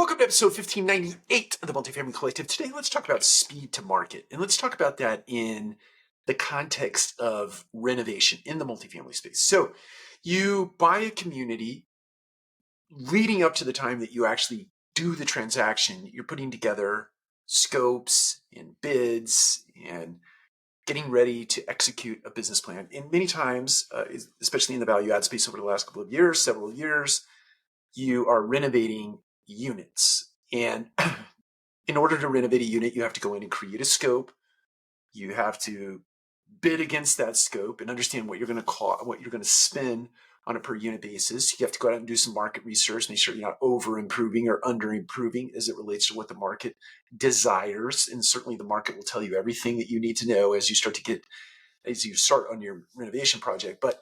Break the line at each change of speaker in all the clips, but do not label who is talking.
Welcome to episode 1598 of the Multifamily Collective. Today, let's talk about speed to market. And let's talk about that in the context of renovation in the multifamily space. So you buy a community leading up to the time that you actually do the transaction. You're putting together scopes and bids and getting ready to execute a business plan. And many times, especially in the value add space over the last couple of years, several years, you are renovating units. And in order to renovate a unit, you have to go in and create a scope. You have to bid against that scope and understand what you're going to cost, what you're going to spend on a per unit basis. You have to go out and do some market research, make sure you're not over improving or under improving as it relates to what the market desires. And certainly the market will tell you everything that you need to know as you start on your renovation project. But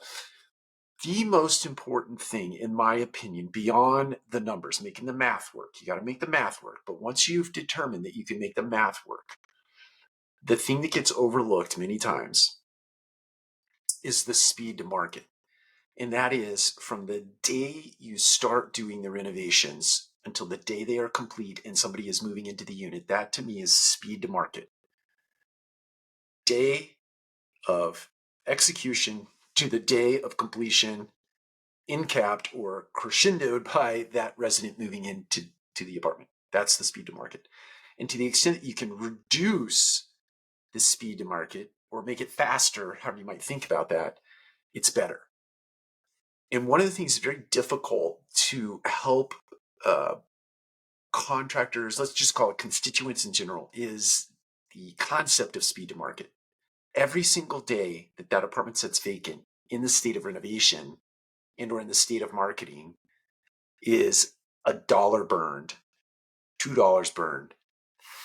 the most important thing, in my opinion, beyond the numbers, making the math work, you got to make the math work. But once you've determined that you can make the math work, the thing that gets overlooked many times is the speed to market. And that is from the day you start doing the renovations until the day they are complete and somebody is moving into the unit. That to me is speed to market. Day of execution to the day of completion, incapped or crescendoed by that resident moving into the apartment. That's the speed to market. And to the extent that you can reduce the speed to market or make it faster, however you might think about that, it's better. And one of the things that's very difficult to help contractors, let's just call it constituents in general, is the concept of speed to market. Every single day that that apartment sits vacant in the state of renovation and or in the state of marketing is $1 burned, $2 burned,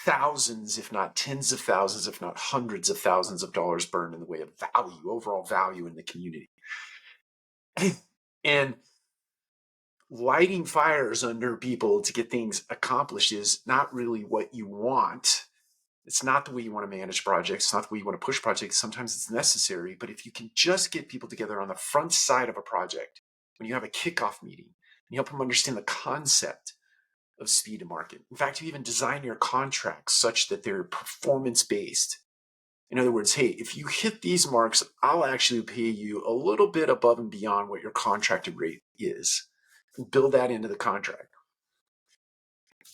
thousands, if not tens of thousands, if not hundreds of thousands of dollars burned in the way of value, overall value in the community. And lighting fires under people to get things accomplished is not really what you want. It's not the way you want to manage projects. It's not the way you want to push projects. Sometimes it's necessary, but if you can just get people together on the front side of a project, when you have a kickoff meeting, and you help them understand the concept of speed to market. In fact, you even design your contracts such that they're performance-based. In other words, hey, if you hit these marks, I'll actually pay you a little bit above and beyond what your contracted rate is. Build that into the contract.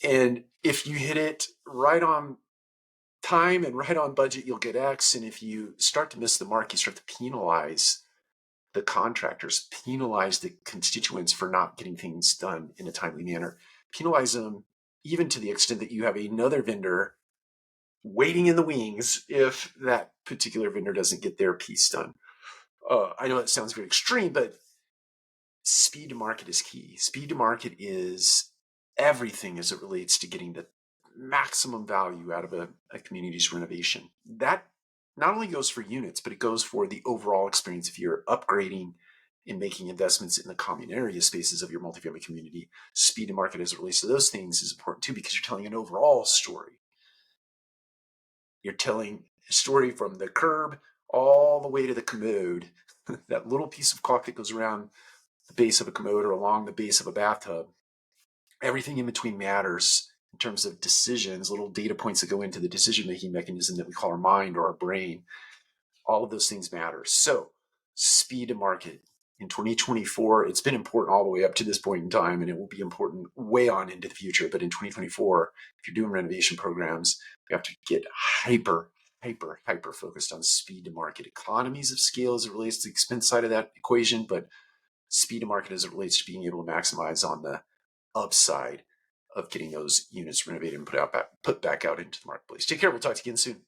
And if you hit it right on time and right on budget, you'll get X. And if you start to miss the mark, you start to penalize the contractors, penalize the constituents for not getting things done in a timely manner, penalize them even to the extent that you have another vendor waiting in the wings if that particular vendor doesn't get their piece done. I know that sounds very extreme, but speed to market is key. Speed to market is everything as it relates to getting the maximum value out of a community's renovation. That not only goes for units, but it goes for the overall experience. If you're upgrading and making investments in the common area spaces of your multifamily community, speed to market as it relates to those things is important too, because you're telling an overall story. You're telling a story from the curb all the way to the commode, that little piece of caulk that goes around the base of a commode or along the base of a bathtub. Everything in between matters in terms of decisions, little data points that go into the decision-making mechanism that we call our mind or our brain. All of those things matter. So speed to market in 2024, it's been important all the way up to this point in time, and it will be important way on into the future. But in 2024, if you're doing renovation programs, you have to get hyper focused on speed to market. Economies of scale as it relates to the expense side of that equation, but speed to market as it relates to being able to maximize on the upside of getting those units renovated and put back out into the marketplace. Take care. We'll talk to you again soon.